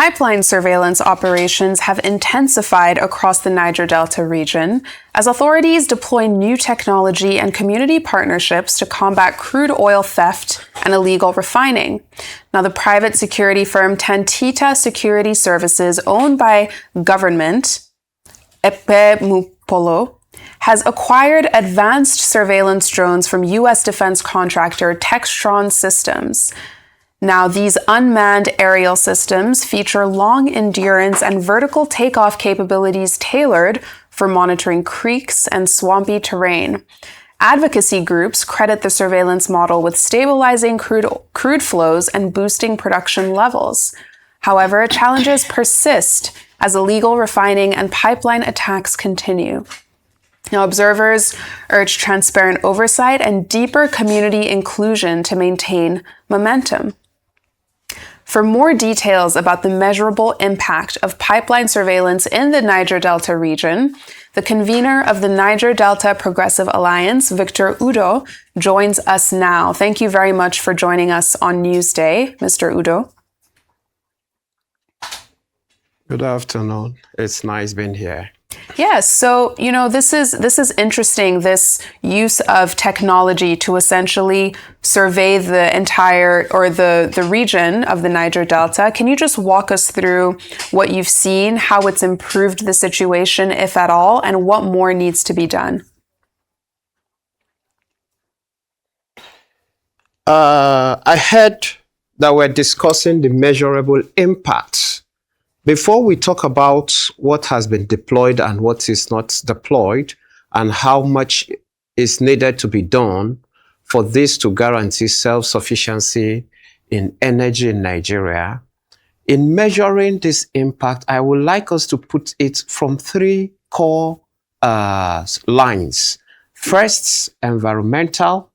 Pipeline surveillance operations have intensified across the Niger Delta region as authorities deploy new technology and community partnerships to combat crude oil theft and illegal refining. Now, the private security firm Tantita Security Services, owned by government, Epe Mupolo, has acquired advanced surveillance drones from U.S. defense contractor Textron Systems. Now, these unmanned aerial systems feature long endurance and vertical takeoff capabilities tailored for monitoring creeks and swampy terrain. Advocacy groups credit the surveillance model with stabilizing crude flows and boosting production levels. However, challenges persist as illegal refining and pipeline attacks continue. Now, observers urge transparent oversight and deeper community inclusion to maintain momentum. For more details about the measurable impact of pipeline surveillance in the Niger Delta region, the convener of the Niger Delta Progressive Alliance, Victor Udoh, joins us now. Thank you very much for joining us on Newsday, Mr. Udoh. Good afternoon. It's nice being here. Yes, so, this is interesting, this use of technology to essentially survey the entire or the region of the Niger Delta. Can you just walk us through what you've seen, how it's improved the situation, if at all, and what more needs to be done? I heard that we're discussing the measurable impacts. Before we talk about what has been deployed and what is not deployed and how much is needed to be done for this to guarantee self-sufficiency in energy in Nigeria, in measuring this impact, I would like us to put it from three core lines. First, environmental.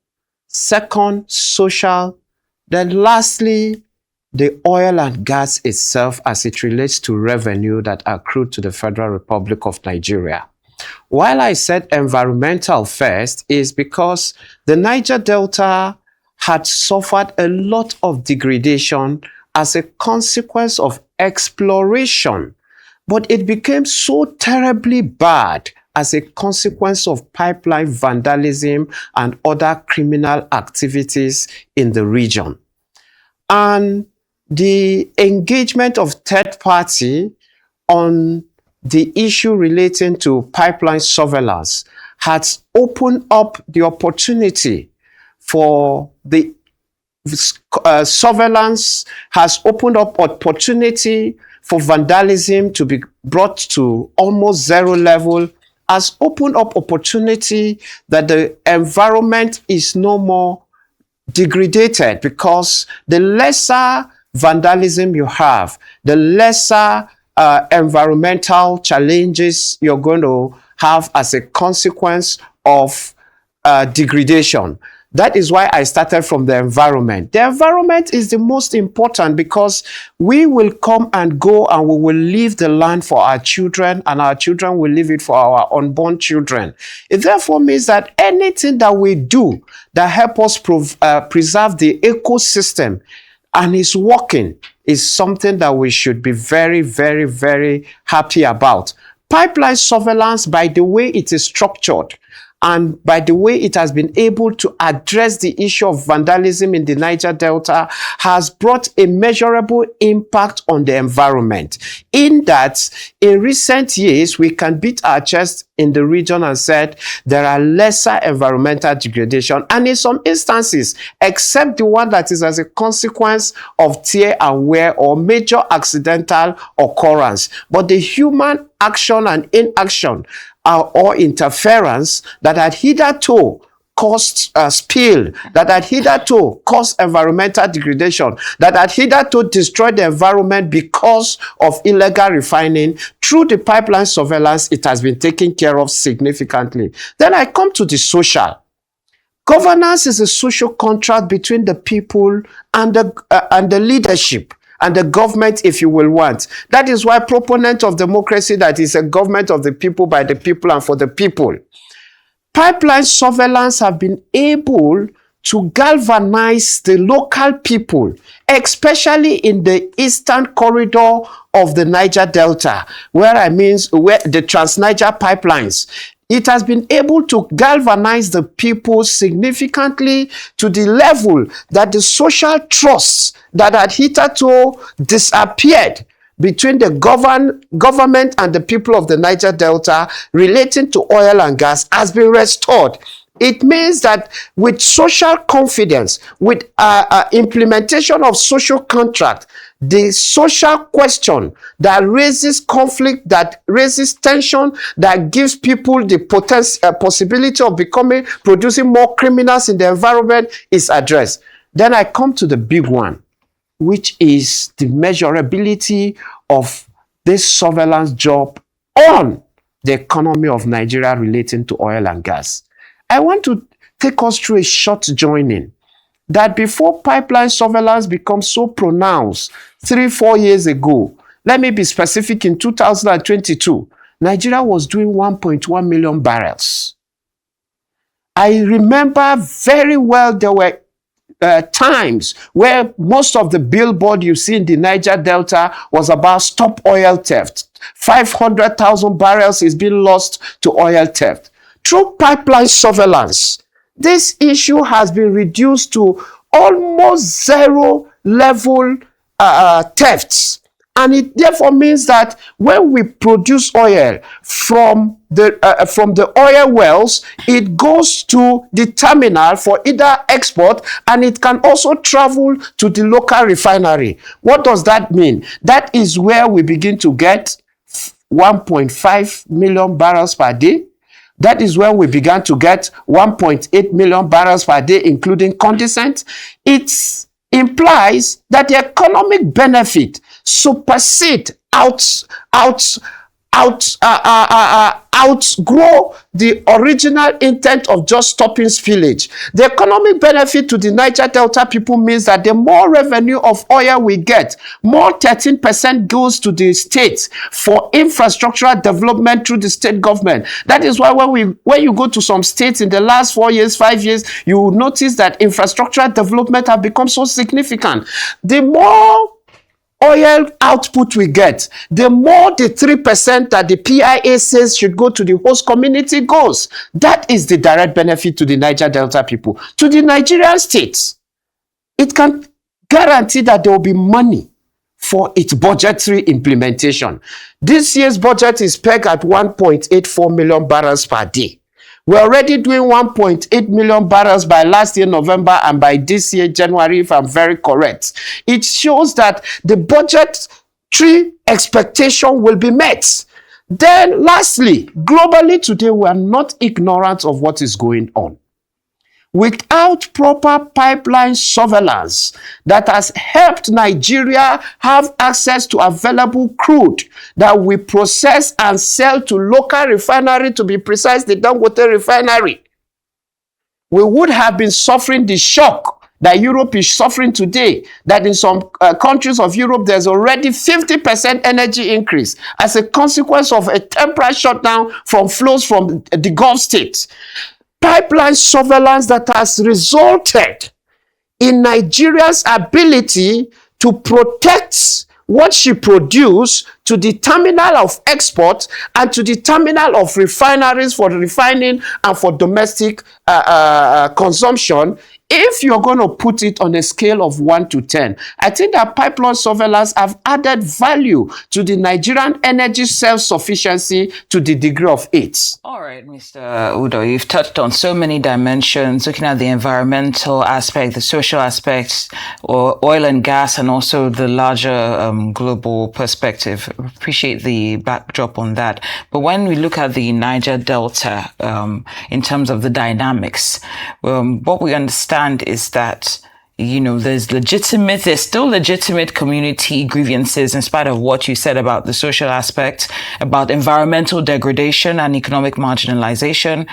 Second, social. Then lastly, the oil and gas itself as it relates to revenue that accrued to the Federal Republic of Nigeria. While I said environmental first is because the Niger Delta had suffered a lot of degradation as a consequence of exploration, but it became so terribly bad as a consequence of pipeline vandalism and other criminal activities in the region. And the engagement of third party on the issue relating to pipeline surveillance has opened up the opportunity for the surveillance, has opened up opportunity for vandalism to be brought to almost zero level, has opened up opportunity that the environment is no more degraded, because the lesser vandalism you have, the lesser environmental challenges you're going to have as a consequence of degradation. That is why I started from the environment. The environment is the most important because we will come and go and we will leave the land for our children, and our children will leave it for our unborn children. It therefore means that anything that we do that help us preserve the ecosystem and is working is something that we should be very, very, very happy about. Pipeline surveillance, by the way it is structured, and by the way it has been able to address the issue of vandalism in the Niger Delta, has brought a measurable impact on the environment. In that, in recent years, we can beat our chest in the region and said there are lesser environmental degradation. And in some instances, except the one that is as a consequence of tear and wear or major accidental occurrence, but the human action and inaction or interference that had hitherto caused spill, that had hitherto caused environmental degradation, that had hitherto destroyed the environment because of illegal refining, through the pipeline surveillance, it has been taken care of significantly. Then I come to the social. Governance is a social contract between the people and the leadership, and the government, if you will want. That is why proponent of democracy, that is a government of the people, by the people, and for the people. Pipeline surveillance have been able to galvanize the local people, especially in the eastern corridor of the Niger Delta, where the Trans-Niger pipelines. It has been able to galvanize the people significantly to the level that the social trust that had hitherto disappeared between the government and the people of the Niger Delta relating to oil and gas has been restored. It means that with social confidence, with implementation of social contract, the social question that raises conflict, that raises tension, that gives people the possibility of producing more criminals in the environment is addressed. Then I come to the big one, which is the measurability of this surveillance job on the economy of Nigeria relating to oil and gas. I want to take us through a short joining that before pipeline surveillance becomes so pronounced 3-4 years ago, let me be specific, in 2022, Nigeria was doing 1.1 million barrels. I remember very well there were times where most of the billboard you see in the Niger Delta was about stop oil theft. 500,000 barrels is being lost to oil theft. Through pipeline surveillance, this issue has been reduced to almost zero level thefts. And it therefore means that when we produce oil from the oil wells, it goes to the terminal for either export, and it can also travel to the local refinery. What does that mean? That is where we begin to get 1.5 million barrels per day. That is when we began to get 1.8 million barrels per day, including condensate. It implies that the economic benefit supersede, outgrow the original intent of just stopping spillage. The economic benefit to the Niger Delta people means that the more revenue of oil we get, more 13% goes to the states for infrastructural development through the state government. That is why when you go to some states in the last 4 years, 5 years, you will notice that infrastructural development have become so significant. The more oil output we get, the more the 3% that the PIA says should go to the host community goes. That is the direct benefit to the Niger Delta people. To the Nigerian states, it can guarantee that there will be money for its budgetary implementation. This year's budget is pegged at 1.84 million barrels per day. We're already doing 1.8 million barrels by last year, November, and by this year, January, if I'm very correct. It shows that the budgetary expectation will be met. Then, lastly, globally today, we are not ignorant of what is going on. Without proper pipeline surveillance that has helped Nigeria have access to available crude that we process and sell to local refinery, to be precise, the Dangote refinery, we would have been suffering the shock that Europe is suffering today, that in some countries of Europe, there's already 50% energy increase as a consequence of a temporary shutdown from flows from the Gulf states. Pipeline surveillance that has resulted in Nigeria's ability to protect what she produces to the terminal of export and to the terminal of refineries for refining and for domestic consumption. If you're going to put it on a scale of 1 to 10, I think that pipeline surveillance have added value to the Nigerian energy self-sufficiency to the degree of 8. All right, Mr. Udoh, you've touched on so many dimensions, looking at the environmental aspect, the social aspects, or oil and gas, and also the larger global perspective. Appreciate the backdrop on that. But when we look at the Niger Delta, in terms of the dynamics, what we understand is that, there's still legitimate community grievances in spite of what you said about the social aspect, about environmental degradation and economic marginalization.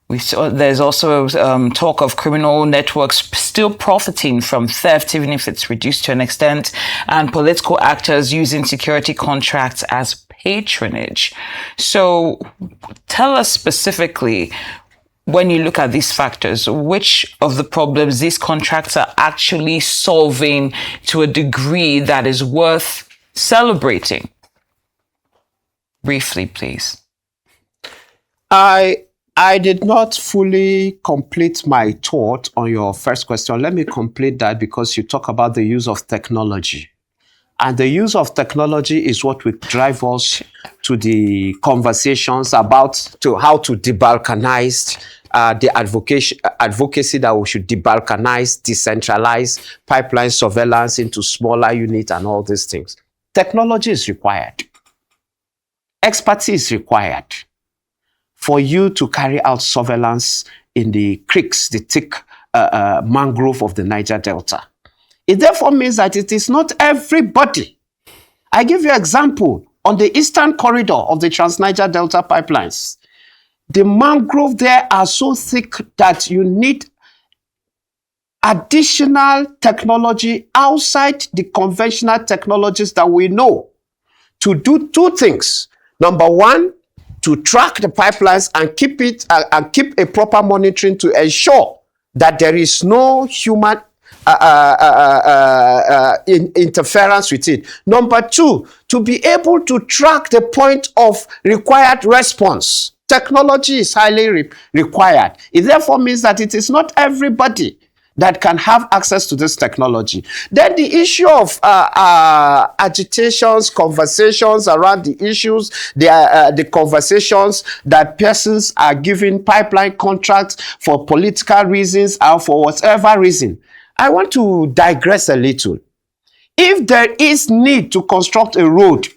There's also talk of criminal networks still profiting from theft, even if it's reduced to an extent, and political actors using security contracts as patronage. So tell us specifically, when you look at these factors, which of the problems these contracts are actually solving to a degree that is worth celebrating? Briefly, please. I did not fully complete my thought on your first question. Let me complete that, because you talk about the use of technology. And the use of technology is what will drive us to the conversations about how to debalkanize the advocacy that we should debalkanize, decentralize, pipeline surveillance into smaller units and all these things. Technology is required. Expertise is required for you to carry out surveillance in the creeks, the thick mangrove of the Niger Delta. It therefore means that it is not everybody. I give you an example. On the eastern corridor of the Trans-Niger Delta pipelines, the mangrove there are so thick that you need additional technology outside the conventional technologies that we know to do two things. Number one, to track the pipelines and keep a proper monitoring to ensure that there is no human interference with it. Number two, to be able to track the point of required response. Technology is highly required. It therefore means that it is not everybody that can have access to this technology. Then the issue of agitations, conversations around the issues, the conversations that persons are giving pipeline contracts for political reasons or for whatever reason. I want to digress a little. If there is need to construct a road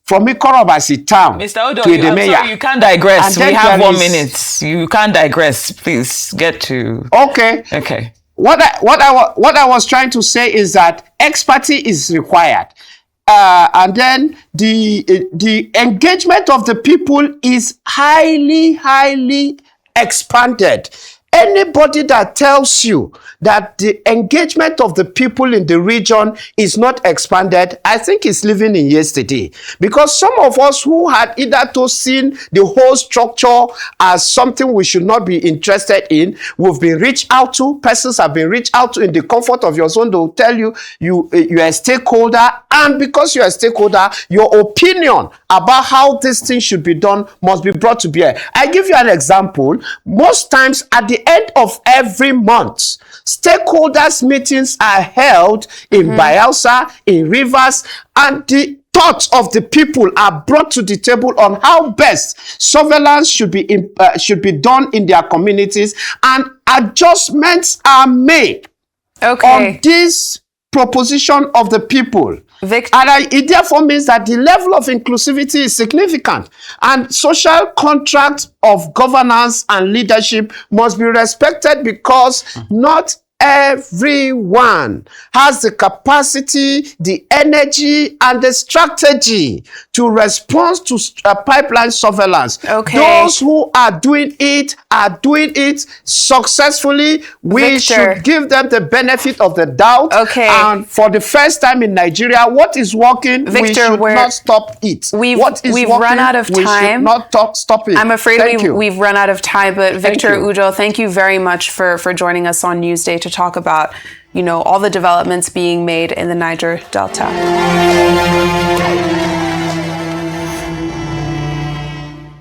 from Ikorobasi town Mr. Udoh, to Edemeya, sorry, you can't digress. We have 1 minute. You can't digress. Please get to... Okay. Okay. What I was trying to say is that expertise is required. And then the engagement of the people is highly expanded. Anybody that tells you that the engagement of the people in the region is not expanded, I think is living in yesterday. Because some of us who had either seen the whole structure as something we should not be interested in, we've been reached out to, persons have been reached out to in the comfort of your zone. They'll tell you, you're a stakeholder, and because you're a stakeholder, your opinion about how this thing should be done must be brought to bear. I give you an example. Most times at the end of every month, stakeholders meetings are held in Bayelsa, in Rivers, and the thoughts of the people are brought to the table on how best surveillance should be done in their communities, and adjustments are made on this proposition of the people. And it therefore means that the level of inclusivity is significant, and social contract of governance and leadership must be respected, because not everyone has the capacity, the energy, and the strategy to respond to pipeline surveillance. Those who are doing it successfully. We should give them the benefit of the doubt. And for the first time in Nigeria, what is working, we should not stop it. We've run out of time. We should not stop it. I'm afraid we've run out of time, but Victor Udoh, thank you very much for joining us on Newsday to talk about, all the developments being made in the Niger Delta.